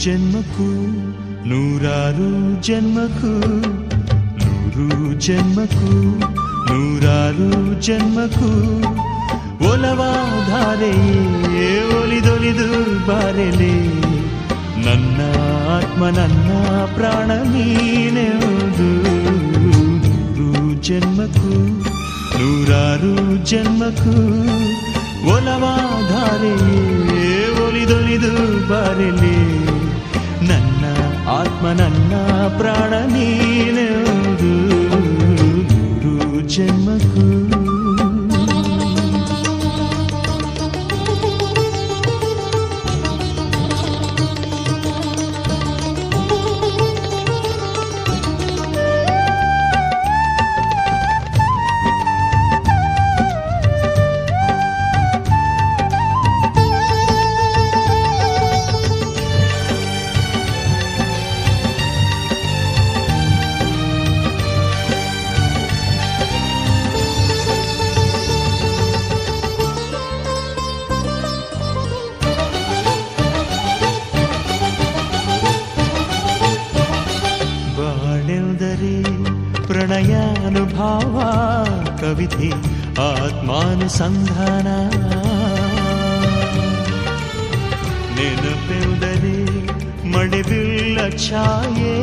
ಜನ್ಮಕ್ಕೂ ನೂರಾರು ಜನ್ಮಕ್ಕೂ, ನೂರು ಜನ್ಮಕ್ಕೂ ನೂರಾರು ಜನ್ಮಕ್ಕೂ ಒಲವಾಧಾರೆಯೇ ಒಲಿದೊಲಿದು ಬಾರೆಲೆ. ನನ್ನ ಆತ್ಮ ನನ್ನ ಪ್ರಾಣ ನೀನೆವುದು. ನೂರು ಜನ್ಮಕ್ಕೂ ನೂರಾರು ಜನ್ಮಕ್ಕೂ ಒಲವಾಧಾರೆಯೇ ಒಲಿದೊಲಿದು ಬಾರೆಲೆ. ನನ್ನ ಆತ್ಮ ನನ್ನ ಪ್ರಾಣ ನೀನೆವುದು. ನೂರು ಜನ್ಮಕ್ಕೂ ಪ್ರಣಯಾನುಭಾವ ಕವಿತೆ ಆತ್ಮಾನುಸಂಧಾನ. ನೆನಪೆಂದರೆ ಮಳೆಬಿಲ್ಲ ಛಾಯೆ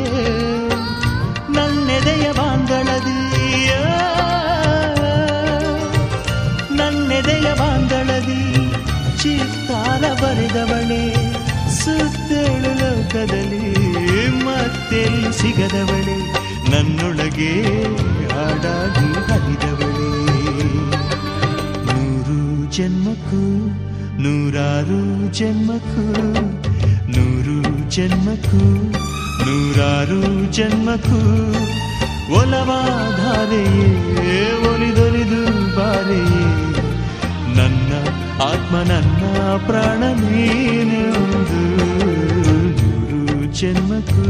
ನನ್ನೆದೆಯ ಬಾಂಗಳದಿ, ನನ್ನೆದೆಯ ಬಾಂಗಳದಿ ಚಿತ್ತಾರ ಬರೆದವಳೆ. ಸುತ್ತೇಳು ಲೋಕದಲ್ಲಿ ಮತ್ತೆಲ್ಲಿ ಸಿಗದವಳೆ. ನನ್ನೊಳಗೆ ಹಾಡಾಗಿ ಹರಿದವಳೆ. ನೂರು ಜನ್ಮಕ್ಕೂ ನೂರಾರು ಜನ್ಮಕ್ಕೂ, ನೂರು ಜನ್ಮಕ್ಕೂ ನೂರಾರು ಜನ್ಮಕ್ಕೂ ಒಲವಾಧಾರೆಯೇ ಒಲಿದೊಲಿದು ಬಾರೆಯೇ. ನನ್ನ ಆತ್ಮ ನನ್ನ ಪ್ರಾಣ ನೀನೆಂದು. ನೂರು ಜನ್ಮಕ್ಕೂ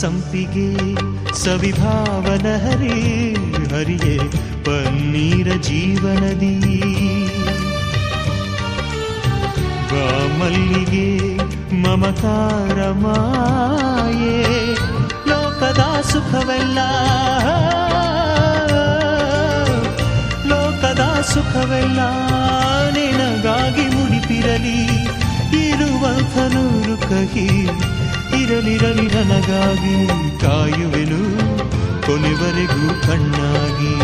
ಸಂಪಿಗೆ ಸವಿಭಾವನ ಹರಿ ಹರಿಯೇ ಪನ್ನೀರ ಜೀವನದಿ. ಮಲ್ಲಿಗೆ ಮಮಕಾರ ಮಾಯೆ ಲೋಕದ ಸುಖವೆಲ್ಲ, ಲೋಕದ ಸುಖವೆಲ್ಲ ನಿನಗಾಗಿ ಮುಡಿಪಿರಲಿ. ಇರುವಂಥ ನೂರು ಕಹಿ ಇರಲಿರಲಿ ನನಗಾಗಿ. ಕಾಯುವೆನು ಕೊನೆವರೆಗೂ ಕಣ್ಣಾಗಿ.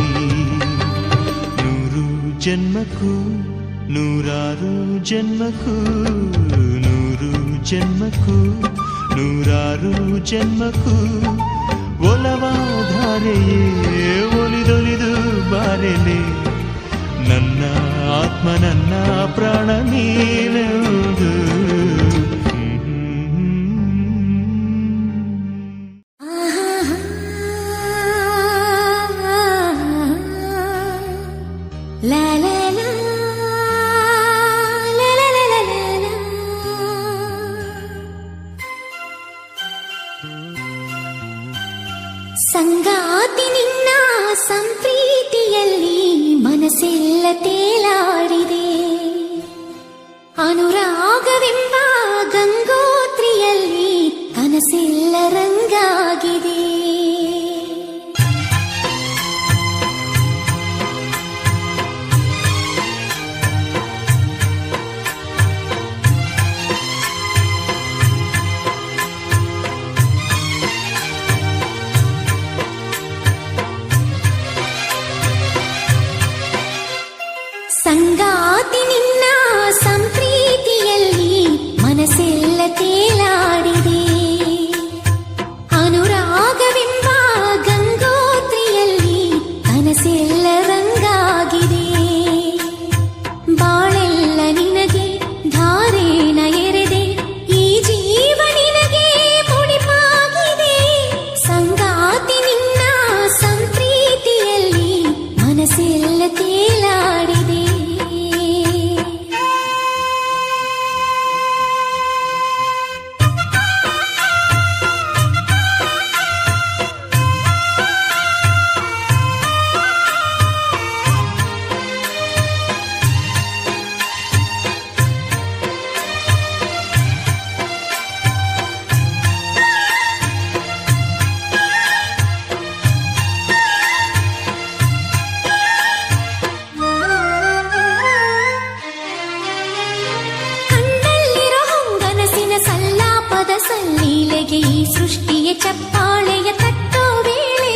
ನೂರು ಜನ್ಮಕ್ಕೂ ನೂರಾರು ಜನ್ಮಕ್ಕೂ, ನೂರು ಜನ್ಮಕ್ಕೂ ನೂರಾರು ಜನ್ಮಕ್ಕೂ ಒಲವಾಧಾರೆಯೇ ಒಲಿದೊಲಿದು ಬಾರೆಲೆ. ನನ್ನ ಆತ್ಮ ನನ್ನ ಪ್ರಾಣ ನೀನೆಂದು. ಸಂಗಾತಿ ನಿನ್ನ ಸಂಪ್ರೀತಿಯಲ್ಲಿ ಮನಸ್ಸೆಲ್ಲ ತೇಲಾಡಿದೆ. ಅನುರಾಗವೆಂಬ ಗಂಗೋತ್ರಿಯಲ್ಲಿ ಕನಸೆಲ್ಲ ರಂಗಾಗಿದೆ. ಸಂಗಾತಿ ನಿನ್ನ ಸಂಪ್ರೀತಿಯಲ್ಲಿ ಮನಸ್ಸೆಲ್ಲ ತೇಲಾಡಿದೆ. ಅನುರಾಗವೆಂಬ ಗಂಗೋತ್ರಿಯಲ್ಲಿ ಕನಸೆಲ್ಲ ರಂಗ ಮನಸ್ಸೆಲ್ಲೆಗೆ ಈ ಸೃಷ್ಟಿಯ ಚಪ್ಪಾಳೆಯ ತಟ್ಟೋ ವೇಳೆ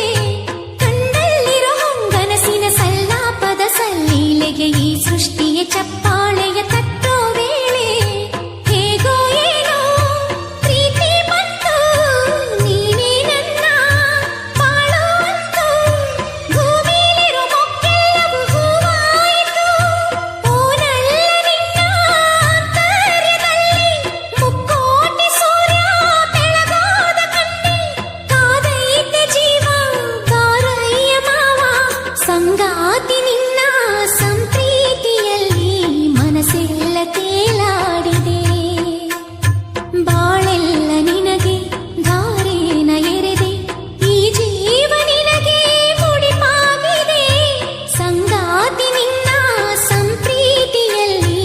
ಕಂಡಲ್ಲಿರೋ ಹೊಂಗನಸಿನ ಸಲ್ಲಾಪದ ಸಲ್ಲೀಲೆಗೆ ಈ ಸೃಷ್ಟಿಯ ಚಪ್ಪಾಳೆಯ ತಟ್ಟೋ ವೇಳೆ ಹೇಗೋ ಏನೋ ಪ್ರೀತಿ ಬಂತು ನೀನೇ ನನ್ನ ಬಾಳೋ ಅಂತು ಭೂಮಿಲಿರೋ ಮೊಕ್ಕೆಲ್ಲವೂ ಹೂವಾಯಿತು ಓನಲ್ಲ ನಿನ್ನ ಆಂತರ್ಯದಲ್ಲಿ ಮುಕ್ಕೋಟಿ ಸೂರ್ಯ ಬೆಳಗೋದ ಕಣ್ಣಿ ಕಾದೈತೆ ಜೀವ ಬಾರಯ್ಯ ಮಾವ ಸಂಗಾತಿ ನಿನ್ನ ಸಂಪ್ರೀತಿಯಲ್ಲಿ ಮನಸ್ಸೆಲ್ಲ ತೇಲಾಡಿದೆ ಬಾಳೆಲ್ಲ ನಿನಗೆ ಧಾರೇನ ಎರೆದೆ ಈ ಜೀವ ನಿನಗೆ ಮುಡಿಪಾಗಿದೆ ಸಂಗಾತಿ ನಿನ್ನ ಸಂಪ್ರೀತಿಯಲ್ಲಿ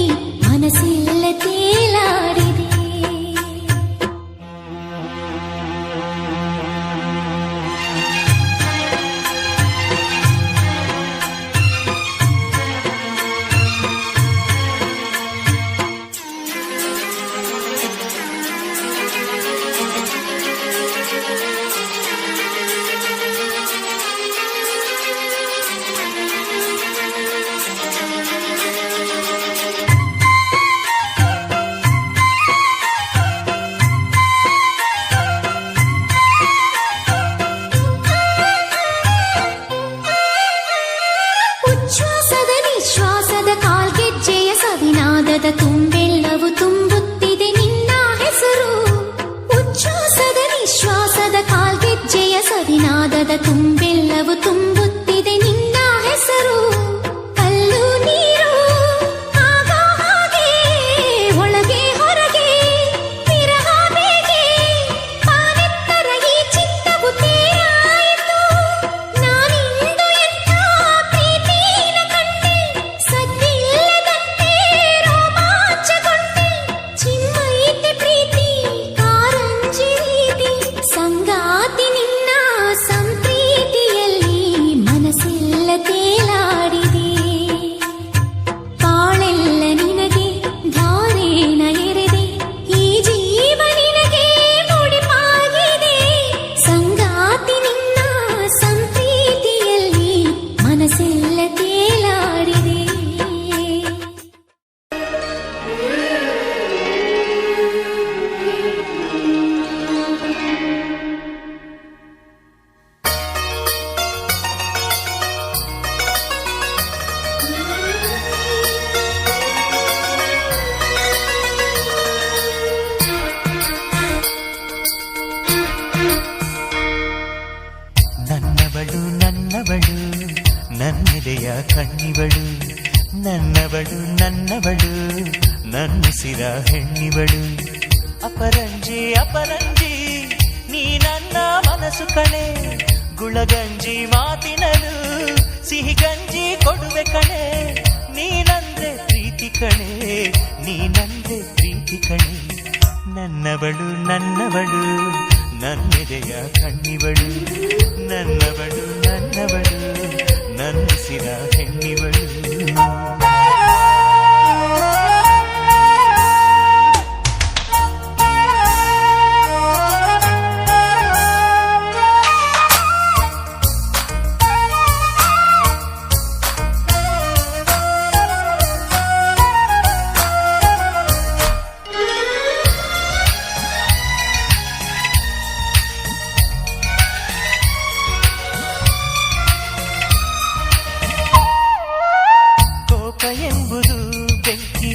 ಮನಸ್ಸೆಲ್ಲ ತೇಲಾಡಿದೆ ಉಚ್ಛ್ವಾಸದ ನಿಶ್ವಾಸದ ಕಾಲ್ಗೆಜ್ಜೆಯ ಸವಿನಾದದ ತುಂಬೆಲ್ಲವೂ ತುಂಬುತ್ತಿದೆ ನಿನ್ನ ಹೆಸರು ಉಚ್ಛ್ವಾಸದ ನಿಶ್ವಾಸದ ಕಾಲ್ಗೆಜ್ಜೆಯ ಸವಿನಾದದ ತುಂಬೆಲ್ಲವೂ ತುಂಬುತ್ತಿದೆ ನಿನ್ನ ಹೆಸರು ಕಲ್ಲು ನೀರು ಆಗೋ ಹಾಗೆ ಒಳಗೆ ಹೊರಗೆ ವಿರಹ ಬೇಗೆ ಪಾನೆತ್ತರ ಈ ಚಿತ್ತವು ತೇರಾಯಿತು ನಾನಿಂದು ಎಂಥ ಪ್ರೀತಿನ ಕಂಡೆ ಸದ್ದಿಲ್ಲದಂತೆ ರೋಮಾಂಚಗೊಂಡೆ ಚಿಮ್ಮೈತೆ ಪ್ರೀತಿ ಕಾರಂಜಿ ರೀತಿ ಸಂಗಾತಿ ನಿನ್ನ ಸಂಪ್ರೀತಿಯಲ್ಲಿ ಮನಸ್ಸೆಲ್ಲ ತೇಲಾಡಿದೆ ಬಾಳೆಲ್ಲ ನಿನಗೆ ಧಾರೇಣ ಎರೆದೆ ಈ ಜೀವ ನಿನಗೆ ಮುಡಿಪಾಗಿದೆ ಸಂಗಾತಿ ನಿನ್ನ ಸಂಪ್ರೀತಿಯಲ್ಲಿ ಮನಸ್ಸೆಲ್ಲ ತೇಲಾಡಿದೆ ನನ್ನವಳು ನನ್ನವಳು ನನ್ನೆದೆಯ ಕಣ್ಣಿವಳು ನನ್ನವಳು ನನ್ನವಳು ನನ್ನುಸಿರ ಹೆಣ್ಣಿವಳು ಅಪರಂಜಿ ಅಪರಂಜಿ ನೀ ನನ್ನ ಮನಸ್ಸು ಕಣೆ ಗುಳಗಂಜಿ ಮಾತಿನಲು ಸಿಹಿಗಂಜಿ ಕೊಡುವೆ ಕಣೆ ನೀನಂದ್ರೆ ಪ್ರೀತಿ ಕಣೆ ನೀನಂದ್ರೆ ಪ್ರೀತಿ ಕಣೆ ನನ್ನವಳು ನನ್ನವಳು ನನ್ನೆದೆಯ ಕಣ್ಣಿವಳು ನನ್ನವಳು ನನ್ನವಳು ನನ್ನುಸಿರ ಹೆಣ್ಣಿವಳು ಎಂಬುದು ಬೆಂಕಿ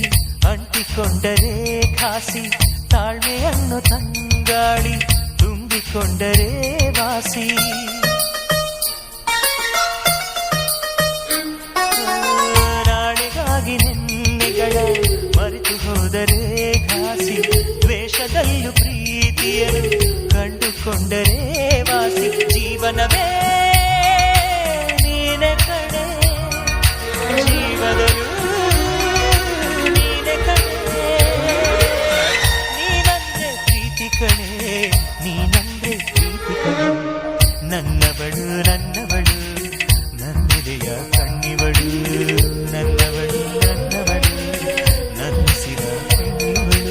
ಅಂಟಿಕೊಂಡರೆ ಖಾಸಿ ತಾಳ್ಮೆಯನ್ನು ತಂಗಾಳಿ ತುಂಬಿಕೊಂಡರೆ ವಾಸಿ ನಾಳೆಗಾಗಿ ನೆನ್ನೆಗಳ ಮರೆತು ಹೋದರೆ ಘಾಸಿ ದ್ವೇಷದಲ್ಲೂ ಪ್ರೀತಿಯನ್ನು ಕಂಡುಕೊಂಡರೆ ವಾಸಿ ಜೀವನವೇ ನೀನೆ ಕಣೆ ಜೀವದಲ್ಲೂ ನೀನೆ ಕಣೆ ನೀನಂದ್ರೆ ಪ್ರೀತಿ ಕಣೆ ನೀನಂದ್ರೆ ಪ್ರೀತಿ ಕಣೆ ನನ್ನವಳು ನನ್ನವಳು ನನ್ನೆದೆಯ ಕಣ್ಣಿವಳು ನನ್ನವಳು ನನ್ನವಳು ನನ್ನುಸಿರ ಕಣ್ಣಿವಳು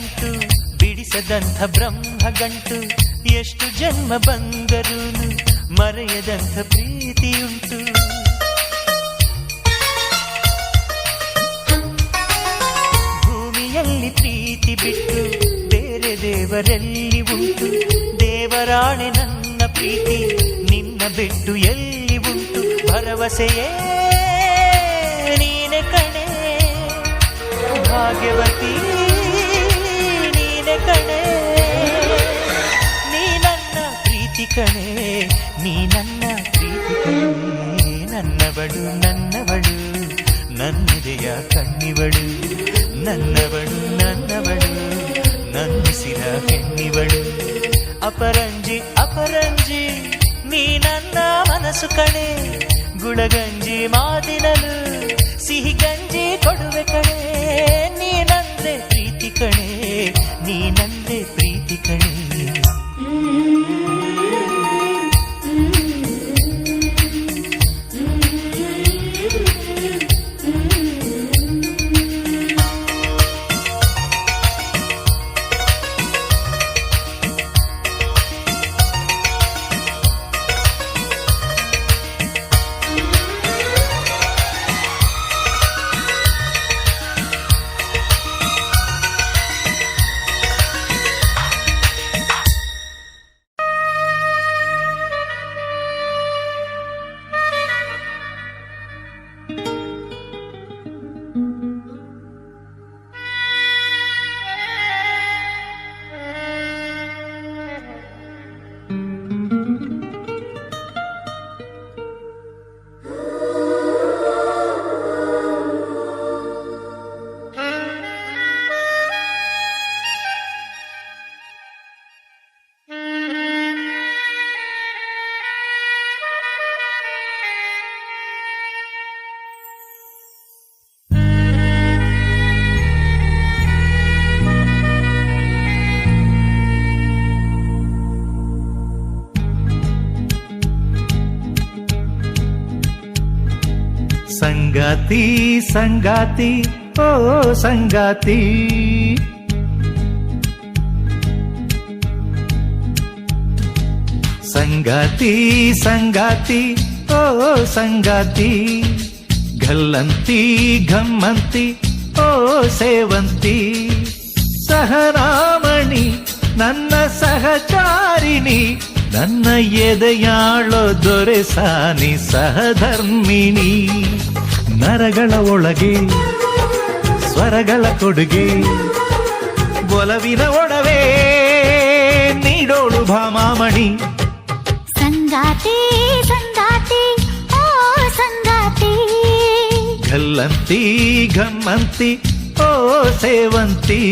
ನಂಟು ಬಿಡಿಸದಂಥ ಬ್ರಹ್ಮ ಗಂಟು ಎಷ್ಟು ಜನ್ಮ ಬಂದರೂನು ಮರೆಯದಂಥ ಪ್ರೀತಿಯುಂಟು ಭೂಮಿಯಲ್ಲಿ ಪ್ರೀತಿ ಬಿಟ್ಟು ಬೇರೆ ದೇವರೆಲ್ಲಿ ಉಂಟು ದೇವರಾಣೆ ನನ್ನ ಪ್ರೀತಿ ನಿನ್ನ ಬಿಟ್ಟು ಎಲ್ಲಿ ಉಂಟು ಭರವಸೆಯೇ ನೀನೆ ಕಣೆ ಭಾಗ್ಯವತಿ ನೀನೆ ಕಣೆ ನೀ ನನ್ನ ಪ್ರೀತಿ ಕಣೆ ನೀ ನನ್ನ ಪ್ರೀತಿ ಕಣೆ ನನ್ನವಳು ನನ್ನವಳು ನನ್ನೆದೆಯ ಕಣ್ಣಿವಳು ನನ್ನವಳು ನನ್ನವಳು ನನ್ನಿಸಿರ ಹೆಣ್ಣಿವಳು ಅಪರಂಜಿ ಅಪರಂಜಿ ನೀ ನನ್ನ ಮನಸ್ಸು ಕಣೆ ಗುಳಗಂಜಿ ಮಾತಿನಲು ಸಿಹಿ ಗಂಜಿ ಕೊಡುವೆ ಕಣೆ ನೀನಂದ್ರೆ ಪ್ರೀತಿ ಕಣೆ ನೀನಂದ್ರೆ ಪ್ರೀತಿ ಕಣೆ ಸಂಗಾತಿ ಸಂಗಾತಿ ಓ ಸಂಗಾತಿ ಸಂಗಾತಿ ಸಂಗಾತಿ ಓ ಸಂಗಾತಿ ಗಲ್ಲಂತಿ ಘಮ್ಮಂತಿ ಓ ಸೇವಂತಿ ಸಹರಾಮಣಿ ನನ್ನ ಸಹಚಾರಿಣಿ ನನ್ನ ಎದೆಯಾಳೋ ದೊರೆಸಾನಿ ಸಹಧರ್ಮಿಣಿ ನರಗಳ ಒಳಗೆ ಸ್ವರಗಳ ಕೊಡುಗೆ ಒಲವಿನ ಒಡವೆ ನೀಡೋಳು ಭಾಮಾಮಣಿ ಸಂಗಾತಿ ಸಂಗಾತಿ ಓ ಸಂಗಾತಿ ಗಲ್ಲಂತಿ ಘಮ್ಮಂತಿ ಓ ಸೇವಂತಿ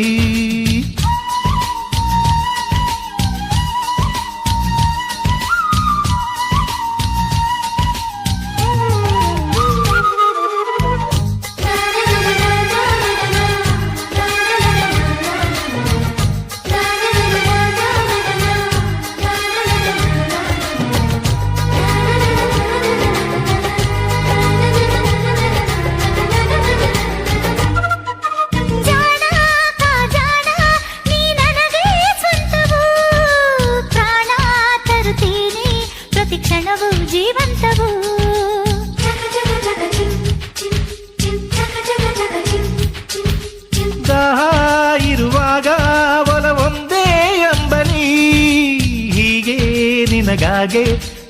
ನಿನಗಾಗೆ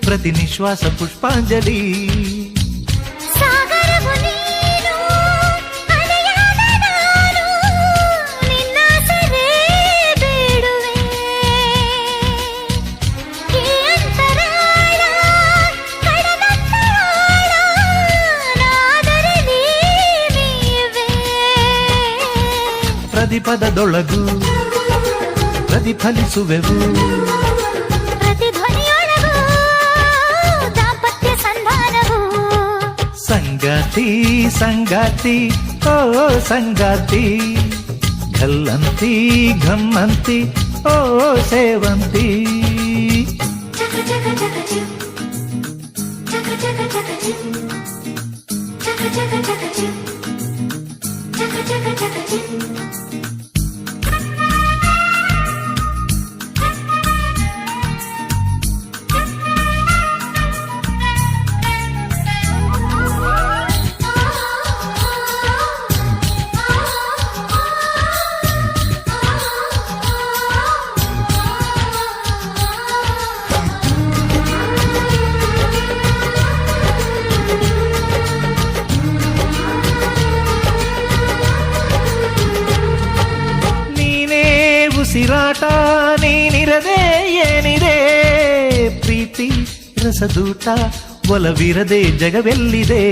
ಪ್ರತಿ ನಿಶ್ವಾಸ ಪುಷ್ಪಾಂಜಲಿ ಸಾಗರವು ನೀನು ಅಲೆಯಾದ ನಾನು ನಿನ್ನ ಸೆರೆ ಬೇಡುವೆ ಈ ಅಂತರಾಳ ಕಡಲಂತರಾಳ ನಾದರೆ ನೀವೇ ಪ್ರತಿಪದದೊಳಗು ಪ್ರತಿಫಲಿಸುವೆವು ಸಂಗಾತಿ ಸಂಗಾತಿ ಓ ಸಂಗಾತಿ ಗಲ್ಲಂತಿ ಘಮ್ಮಂತಿ ಓ ಸೇವಂತಿ ನನ್ನಾಟ ನೀನಿರದೆ ಏನಿದೆ, ಪ್ರೀತಿ ರಸದೂಟ ಒಲವಿರದೆ ಜಗವೆಲ್ಲಿದೆ.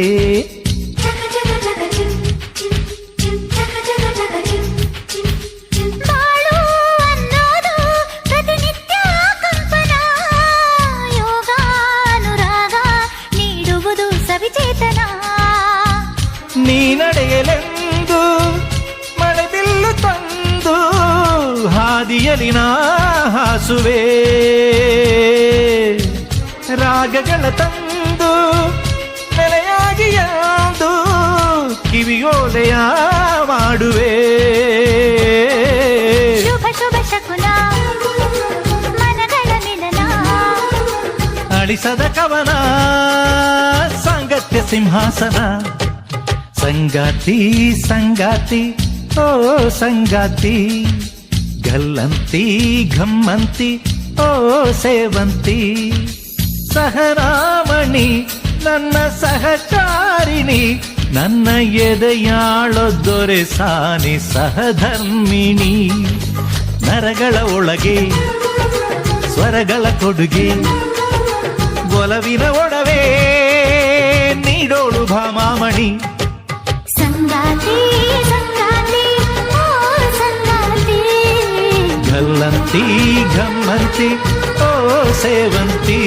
ಬಾಳು ಅನ್ನೋದು ಪ್ರತಿನಿತ್ಯ ಕಂಪನ, ಯೋಗ ಅನುರಾಗ ನೀಡುವುದು ಸವಿಚೇತನ. ನೀ ನಡೆಯಲೆಂದು ಮಳೆ ಬಿಲ್ಲು ತಂದು ಹಾದಿಯಲಿ ನಾ ಹಾಸುವೆ, ರಾಗಗಳ ತಂದು ನೆಲೆಯಾಗಿ ಎಂದು ಕಿವಿಯೋಲೆಯ ಮಾಡುವೆ. ಶುಭ ಶುಭ ಶಕುನ ಮನಗಳ ಮಿಲನ, ಅಳಿಸದ ಕವನ ಸಾಂಗತ್ಯ ಸಿಂಹಾಸನ. ಸಂಗಾತಿ ಸಂಗಾತಿ ಓ ಸಂಗಾತಿ, ಗಲ್ಲಂತಿ ಘಮ್ಮಂತಿ ಓ ಸೇವಂತಿ. ಸಹನಾಮಣಿ ನನ್ನ ಸಹಚಾರಿಣಿ, ನನ್ನ ಎದೆಯಾಳೋ ದೊರೆ ಸಾನಿ ಸಹಧರ್ಮಿಣಿ. ನರಗಳ ಒಳಗೆ ಸ್ವರಗಳ ಕೊಡುಗೆ, ಒಲವಿನ ಒಡವೆ ನೀಡೋಳು ಭಾಮಾಮಣಿ. ಸಂಗಾತಿ ಸಂಗಾತಿ ಓ ಸಂಗಾತಿ, ಗಲ್ಲಂತಿ ಘಮ್ಮಂತಿ ಓ ಸೇವಂತಿ.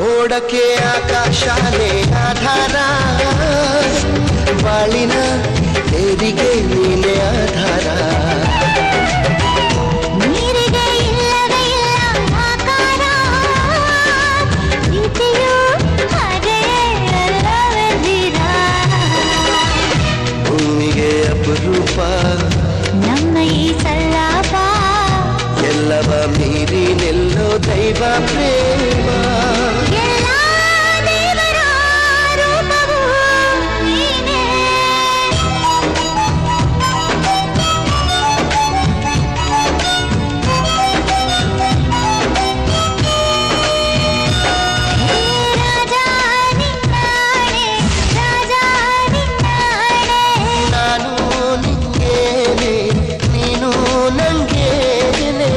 ಮೋಡಕ್ಕೆ ಆಕಾಶನೇ ಆಧಾರ, ಬಾಳಿನ ಏರಿಗೆ ನೀನೆ ಆಧಾರ. ನೀರಿಗೆ ಇಲ್ಲವೇ ಇಲ್ಲ ಆಕಾರ, ಪ್ರೀತಿಯು ಹಾಗೆಯೇ ಅಲ್ಲವೆಂದಿರ. ಭೂಮಿಗೆ ಅಪರೂಪ ನಮ್ಮ ಈ ಸಲ್ಲಾಪ, ಎಲ್ಲವ ಮೀರಿ ನಿಲ್ಲೋ ದೈವ ಪ್ರೇಮ. ಎಲ್ಲ ದೇವರ ರೂಪವೂ ನೀನೇ. ರಾಜ ನಿನ್ನಾಣೆ, ರಾಜ ನಿನ್ನಾಣೆ. ನಾನು ನಿಂಗೇನೆ, ನೀನು ನಂಗೇನೆ.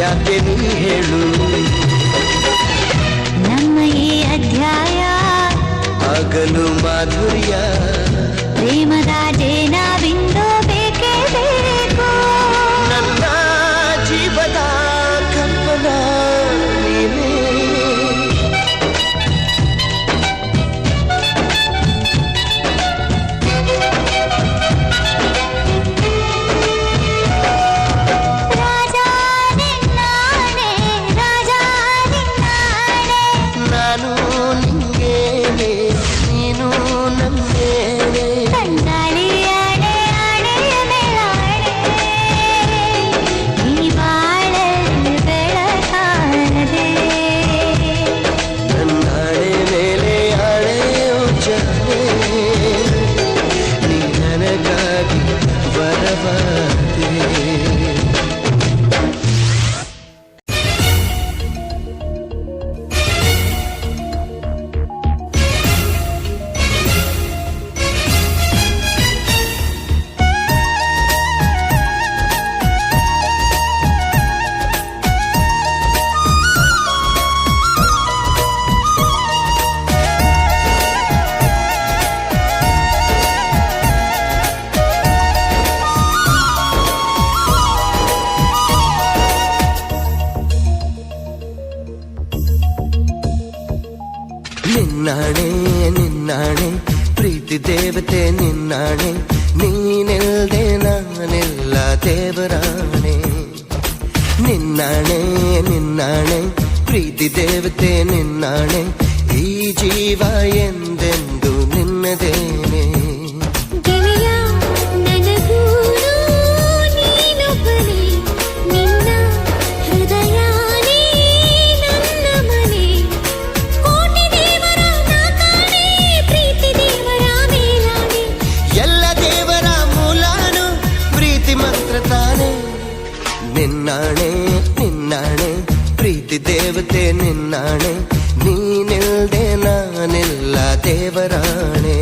ಯಾಕೆ ನೀ ಹೇಳು. ನಮ್ಮ ಈ ಅಧ್ಯಾಯ ಆಗಲು ಮಾಧುರ್ಯ ಪ್ರೇಮದ ಜೇನ ಬಿಂದು ಬೇಕೇ ಬೇಕು. ನನ್ನ ಜೀವದ ಕಲ್ಪನ ನೀನೇ. ರಾಜ ನಿನ್ನಾಣೆ, ರಾಜ ನಿನ್ನಾಣೆ. ನಾನು ನಿಂಗೇನೆ, ನೀನು ನನ್ನೇನೆ. ಕಂಡಾಳಿ ಆಣೆ ಆಣೆಯ ಮೇಲಾಣೆ, ಈ ಬಾಳಲ್ಲಿ ಬೆಳಕಾಗದೆ. ನನ್ನಾಣೆ ಮೇಲೆ ಆಣೆಯೋ ಜಾನೆ, ನೀ ನನಗಾಗಿ ವರವಾದೆ. ನಿನ್ನಾಣೆ ನಿನ್ನಾಣೆ ಪ್ರೀತಿ ದೇವತೆ ನಿನ್ನಾಣೆ, ನೀನಿಲ್ದೆ ನಾನೆಲ್ಲ ದೇವರಾಣೆ. ನಿನ್ನಾಣೆ ನಿನ್ನಾಣೆ ಪ್ರೀತಿ ದೇವತೆ ನಿನ್ನಾಣೆ, ಈ ಜೀವ ಎಂದೆಂದು ನಿನ್ನದೇನೆ. ಗೆಳೆಯ ನನಗೂನು ನೀನೊಬ್ಬನೇ, ನಿನ್ನ ಹೃದಯನೇ ನನ್ನ ಮನೆ. ಕೋಟಿ ದೇವರ ನಾಕಾಣೆ, ಪ್ರೀತಿ ದೇವರ ಮೇಲಾಣೆ. ಎಲ್ಲ ದೇವರ ಮೂಲಾನು ಪ್ರೀತಿ ಮಂತ್ರ ತಾನೆ. ನಿನ್ನಾಣೆ ನಿನ್ನಾಣೆ ಪ್ರೀತಿ ದೇವತೆ ನಿನ್ನಾಣೆ, ನೀನಿಲ್ದೆ ನಾನೆಲ್ಲ ದೇವರಾಣೆ.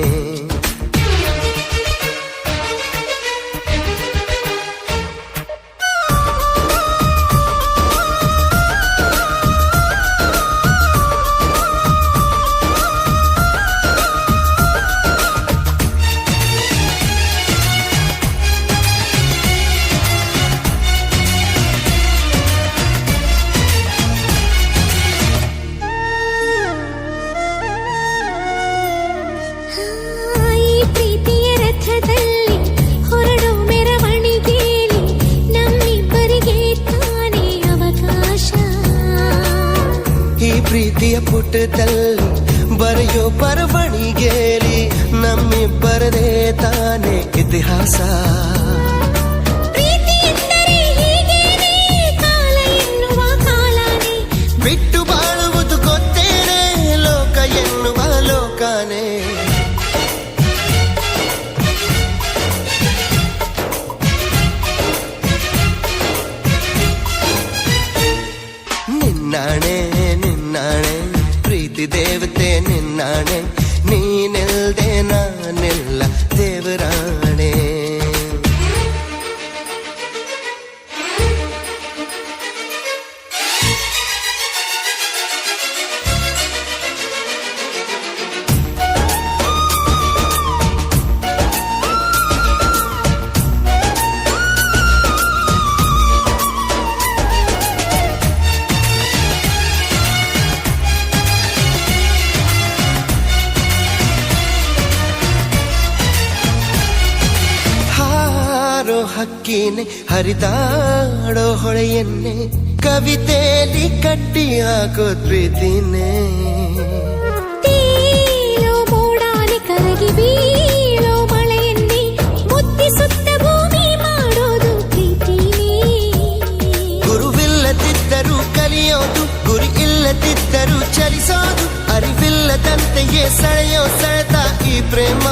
ಈ ಪ್ರೀತಿಯ ರಥದಲ್ಲಿ ಹೊರಡೋ ಮೆರವಣಿಗೆಯಲ್ಲಿ ನಮ್ಮಿಬ್ಬರಿಗೆ ತಾನೇ ಅವಕಾಶ. ಈ ಪ್ರೀತಿಯ ಪುಟದಲ್ಲಿ ಬರೆಯೋ ಬರವಣಿಗೆಯಲ್ಲಿ ನಮ್ಮಿಬ್ಬರದೇ ತಾನೇ ಇತಿಹಾಸ. ಪ್ರೀತಿ ಎಂದರೆ ಹೀಗೇನೆ, ಕಾಲ ಎನ್ನುವ ಕಾಲನೇ. ಬಿಟ್ಟು ಬಾಳುವುದು ಗೊತ್ತೇನೆ, ಲೋಕ ಎನ್ನುವ ಲೋಕನೇ. ನಿನ್ನಾಣೆ ನಿನ್ನಾಣೆ ಪ್ರೀತಿ ದೇವತೆ ನಿನ್ನಾಣೆ, ನೀನಿಲ್ದೆ ನಾನೆಲ್ಲ ದೇವರಾಣೆ. ಹಾರೋ ಹಕ್ಕಿನೆ ಹರಿದಾಡೋ ಹೊಳೆಯನ್ನೇ, ಕವಿತೆಯಲ್ಲಿ ಕಟ್ಟಿ ಹಾಕೋ ಪ್ರೀತಿನೇ. ತೇಲೋ ಮೋಡಾನೆ ಕರಗಿ ಬೀಳೋ ಮಳೆಯನ್ನೇ, ಮುತ್ತಿಸುತ್ತ ಭೂಮಿ ಮಾಡೋದು ಪ್ರೀತಿನೇ. ಗುರುವಿಲ್ಲದಿದ್ದರೂ ಕಲಿಯೋದು, ಗುರಿ ಇಲ್ಲದಿದ್ದರೂ ಚಲಿಸೋದು, ಅರಿವಿಲ್ಲದಂತೆಯೇ ಸೆಳೆಯೋ ಸೆಳೆತ ಈ ಪ್ರೇಮ.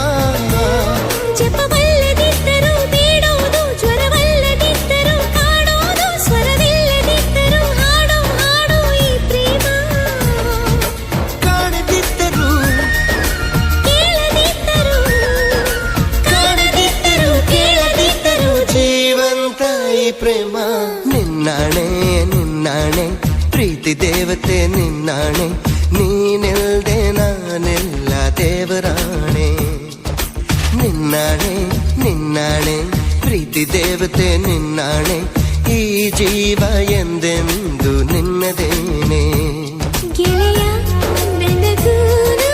ಜಪವಲ್ಲದಿದ್ದರೂ ಬೇಡೋದು, ಜ್ವರವಲ್ಲದಿದ್ದರೂ ಕಾಡೋದು, ಸ್ವರವಿಲ್ಲದಿದ್ದರೂ ಹಾಡೋ ಹಾಡೋ ಈ ಪ್ರೇಮ. ಕಾಣದಿದ್ದರೂ ಕೇಳದಿದ್ದರೂ ಕಾಣದಿದ್ದರೂ ಕೇಳದಿದ್ದರೂ ಜೀವಂತ ಈ ಪ್ರೇಮ. ನಿನ್ನಾಣೆ ನಿನ್ನಾಣೆ ಪ್ರೀತಿ ದೇವತೆ ನಿನ್ನಾಣೆ ನೀನೆಲ್ದೆ ನಾನೆಲ್ಲ ದೇವರಾಣೆ ನಿನ್ನಾಣೆ ನಿನ್ನಾಣೆ ಪ್ರೀತಿ ದೇವತೆ ನಿನ್ನಾಣೆ ಈ ಜೀವ ಎಂದೆಂದು ನಿನ್ನದೇನೆ ಗೆಳೆಯ ನನಗೂನು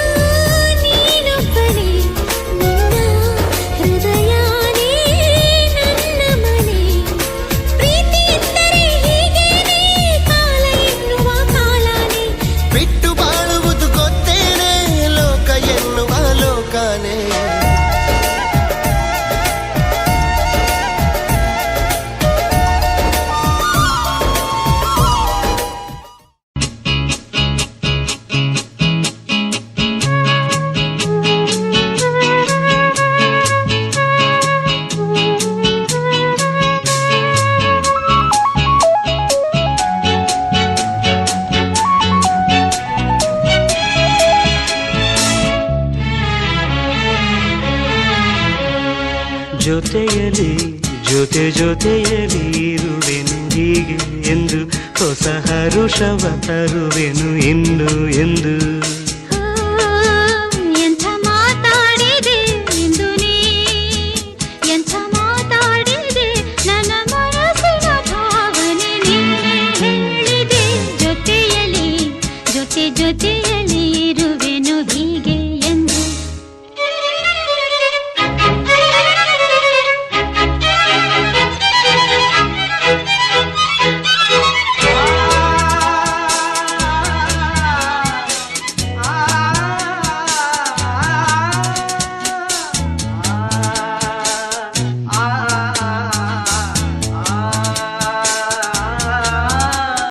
ನೀನೊಬ್ಬನೇ ನಿನ್ನ ಹೃದಯನೇ ನನ್ನ ಮನೆ ಪ್ರೀತಿ ಎಂದರೆ ಹೀಗೇನೆ ಕಾಲ ಎನ್ನುವ ಕಾಲನೇ ಬಿಟ್ಟು ಬಾಳುವುದು ಗೊತ್ತೇನೆ ಲೋಕ ಎನ್ನುವ ಲೋಕನೇ ಜೊತೆಯಲಿ ಜೊತೆಯಲಿ ಇರುವೆನು ಹೀಗೆ ಎಂದು ಹೊಸ ಹರುಷವ ತರುವೆನು ಇನ್ನು ಎಂದು